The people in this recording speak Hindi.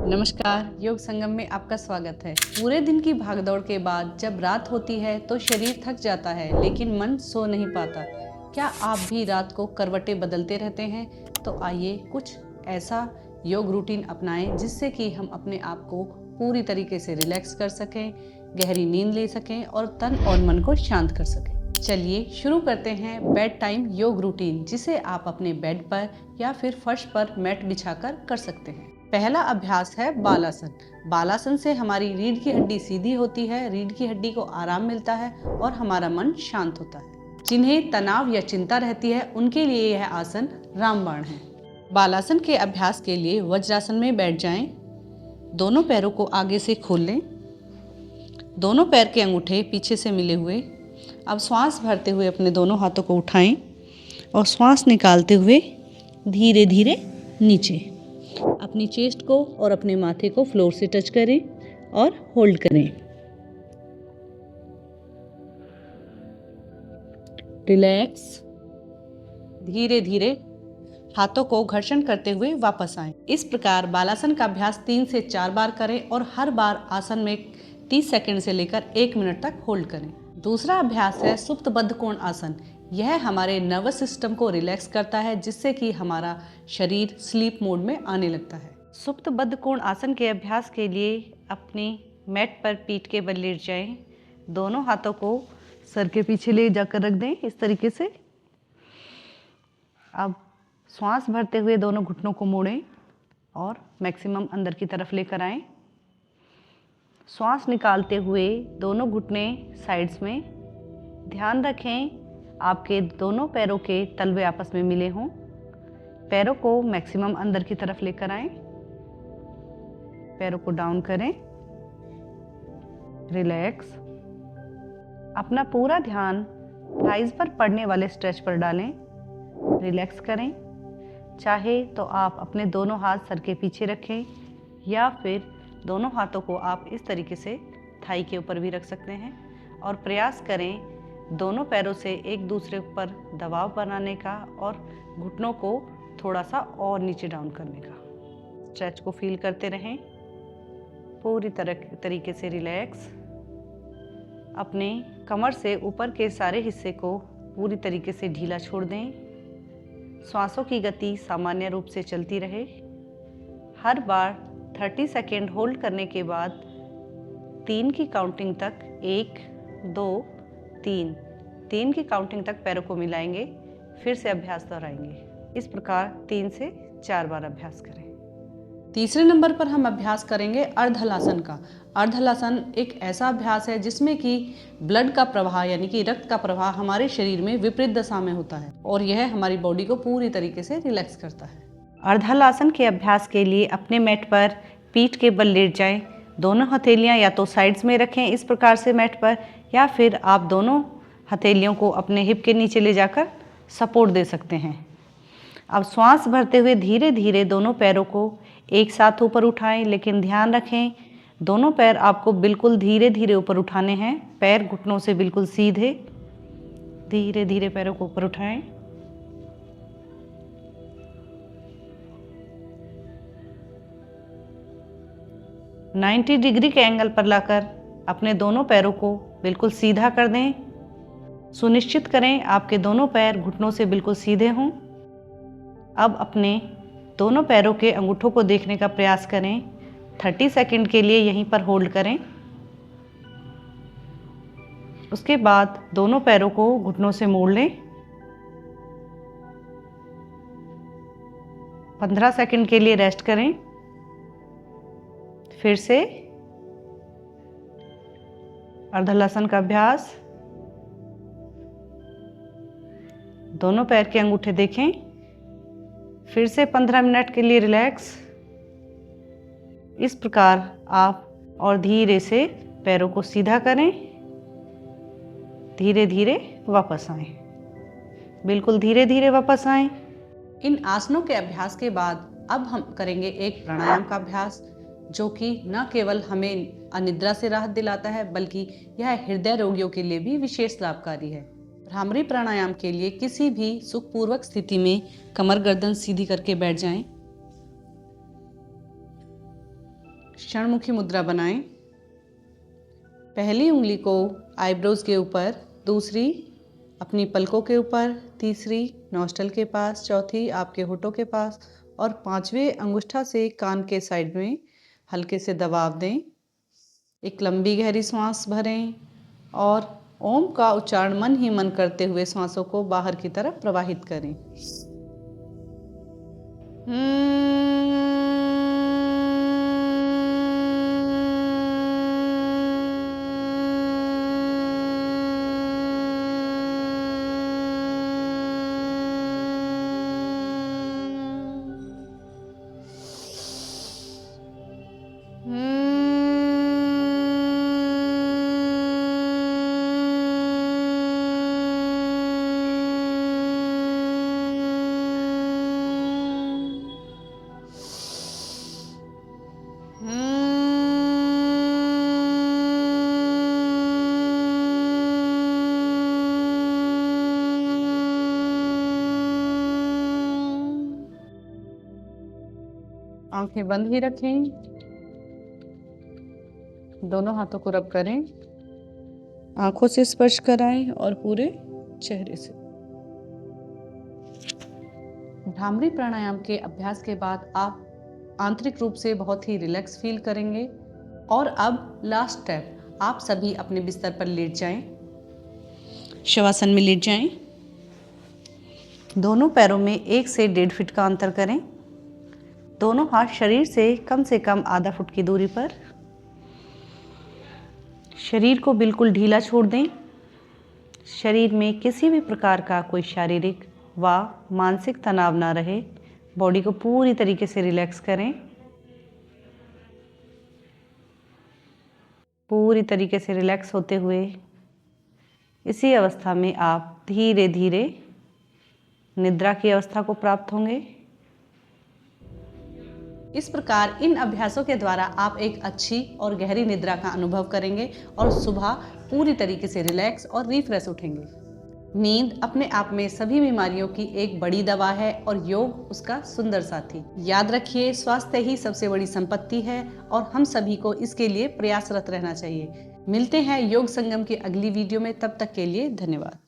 नमस्कार, योग संगम में आपका स्वागत है। पूरे दिन की भागदौड़ के बाद जब रात होती है तो शरीर थक जाता है, लेकिन मन सो नहीं पाता। क्या आप भी रात को करवटें बदलते रहते हैं? तो आइए कुछ ऐसा योग रूटीन अपनाएं जिससे कि हम अपने आप को पूरी तरीके से रिलैक्स कर सकें, गहरी नींद ले सकें और तन और मन को शांत कर सकें। चलिए शुरू करते हैं बेड टाइम योग रूटीन, जिसे आप अपने बेड पर या फिर फर्श पर मैट बिछाकर कर सकते हैं। पहला अभ्यास है बालासन। बालासन से हमारी रीढ़ की हड्डी सीधी होती है, रीढ़ की हड्डी को आराम मिलता है और हमारा मन शांत होता है। जिन्हें तनाव या चिंता रहती है उनके लिए यह आसन रामबाण है। बालासन के अभ्यास के लिए वज्रासन में बैठ जाएं। दोनों पैरों को आगे से खोल लें। दोनों पैर के अंगूठे पीछे से मिले हुए। अब श्वास भरते हुए अपने दोनों हाथों को उठाएं और श्वास निकालते हुए धीरे धीरे नीचे अपनी चेस्ट को और अपने माथे को फ्लोर से टच करें और होल्ड करें। रिलैक्स। धीरे धीरे हाथों को घर्षण करते हुए वापस आएं। इस प्रकार बालासन का अभ्यास 3 से 4 बार करें और हर बार आसन में 30 सेकंड से लेकर 1 मिनट तक होल्ड करें। दूसरा अभ्यास है सुप्त बद्ध कोण आसन। यह हमारे नर्वस सिस्टम को रिलैक्स करता है, जिससे कि हमारा शरीर स्लीप मोड में आने लगता है। सुप्त बद्ध कोण आसन के अभ्यास के लिए अपनी मैट पर पीठ के बल लेट जाएं। दोनों हाथों को सर के पीछे ले जाकर रख दें इस तरीके से। अब श्वास भरते हुए दोनों घुटनों को मोड़ें और मैक्सिमम अंदर की तरफ लेकर आएं। श्वास निकालते हुए दोनों घुटने साइड्स में। ध्यान रखें आपके दोनों पैरों के तलवे आपस में मिले हों। पैरों को मैक्सिमम अंदर की तरफ लेकर आएं। पैरों को डाउन करें। रिलैक्स। अपना पूरा ध्यान थाइज पर पड़ने वाले स्ट्रेच पर डालें। रिलैक्स करें। चाहे तो आप अपने दोनों हाथ सर के पीछे रखें या फिर दोनों हाथों को आप इस तरीके से थाई के ऊपर भी रख सकते हैं और प्रयास करें दोनों पैरों से एक दूसरे पर दबाव बनाने का और घुटनों को थोड़ा सा और नीचे डाउन करने का। स्ट्रेच को फील करते रहें। पूरी तरीके से रिलैक्स। अपने कमर से ऊपर के सारे हिस्से को पूरी तरीके से ढीला छोड़ दें। श्वासों की गति सामान्य रूप से चलती रहे। हर बार 30 सेकेंड होल्ड करने के बाद 3 की काउंटिंग तक 1, 2, 3 की काउंटिंग तक पैरों को मिलाएंगे, फिर से अभ्यास दोहराएंगे। इस प्रकार 3 से 4 बार अभ्यास करें। तीसरे नंबर पर हम अभ्यास करेंगे अर्धहलासन का। अर्धहलासन एक ऐसा अभ्यास है जिसमें कि ब्लड का प्रवाह यानी कि रक्त का प्रवाह हमारे शरीर में विपरीत दिशा में होता है और यह हमारी बॉडी को पूरी तरीके से रिलैक्स करता है। अर्धहलासन के अभ्यास के लिए अपने मैट पर पीठ के बल लेट जाएं। दोनों हथेलियां या तो साइड्स में रखें इस प्रकार से मैट पर, या फिर आप दोनों हथेलियों को अपने हिप के नीचे ले जाकर सपोर्ट दे सकते हैं। अब श्वास भरते हुए धीरे धीरे दोनों पैरों को एक साथ ऊपर उठाएं, लेकिन ध्यान रखें दोनों पैर आपको बिल्कुल धीरे धीरे ऊपर उठाने हैं। पैर घुटनों से बिल्कुल सीधे। धीरे धीरे पैरों को ऊपर उठाएं। नाइन्टी डिग्री के एंगल पर लाकर अपने दोनों पैरों को बिल्कुल सीधा कर दें। सुनिश्चित करें आपके दोनों पैर घुटनों से बिल्कुल सीधे हों। अब अपने दोनों पैरों के अंगूठों को देखने का प्रयास करें। 30 सेकंड के लिए यहीं पर होल्ड करें। उसके बाद दोनों पैरों को घुटनों से मोड़ लें। 15 सेकंड के लिए रेस्ट करें। फिर से अर्धहलासन का अभ्यास। दोनों पैर के अंगूठे देखें। फिर से 15 मिनट के लिए रिलैक्स। इस प्रकार आप और धीरे से पैरों को सीधा करें। धीरे धीरे वापस आएं। बिल्कुल धीरे धीरे वापस आएं। इन आसनों के अभ्यास के बाद अब हम करेंगे एक प्राणायाम का अभ्यास, जो कि न केवल हमें अनिद्रा से राहत दिलाता है बल्कि यह हृदय रोगियों के लिए भी विशेष लाभकारी है। भ्रामरी प्राणायाम के लिए किसी भी सुखपूर्वक स्थिति में कमर गर्दन सीधी करके बैठ जाएं। षणमुखी मुद्रा बनाएं। पहली उंगली को आईब्रोज के ऊपर, दूसरी अपनी पलकों के ऊपर, तीसरी नॉस्टल के पास, चौथी आपके होठों के पास और पांचवें अंगूठा से कान के साइड में हल्के से दबाव दें। एक लंबी गहरी सांस भरें और ओम का उच्चारण मन ही मन करते हुए सांसों को बाहर की तरफ प्रवाहित करें। आंखें बंद ही रखें। दोनों हाथों को रब करें, आंखों से स्पर्श कराएं और पूरे चेहरे से। भ्रामरी प्राणायाम के अभ्यास के बाद आप आंतरिक रूप से बहुत ही रिलैक्स फील करेंगे। और अब लास्ट स्टेप, आप सभी अपने बिस्तर पर लेट जाएं। शवासन में लेट जाएं। दोनों पैरों में 1 से 1.5 फीट का अंतर करें। दोनों हाथ शरीर से कम आधा फुट की दूरी पर। शरीर को बिल्कुल ढीला छोड़ दें। शरीर में किसी भी प्रकार का कोई शारीरिक व मानसिक तनाव ना रहे। बॉडी को पूरी तरीके से रिलैक्स करें। पूरी तरीके से रिलैक्स होते हुए इसी अवस्था में आप धीरे धीरे निद्रा की अवस्था को प्राप्त होंगे। इस प्रकार इन अभ्यासों के द्वारा आप एक अच्छी और गहरी निद्रा का अनुभव करेंगे और सुबह पूरी तरीके से रिलैक्स और रिफ्रेश उठेंगे। नींद अपने आप में सभी बीमारियों की एक बड़ी दवा है और योग उसका सुंदर साथी। याद रखिए, स्वास्थ्य ही सबसे बड़ी संपत्ति है और हम सभी को इसके लिए प्रयासरत रहना चाहिए। मिलते हैं योग संगम की अगली वीडियो में, तब तक के लिए धन्यवाद।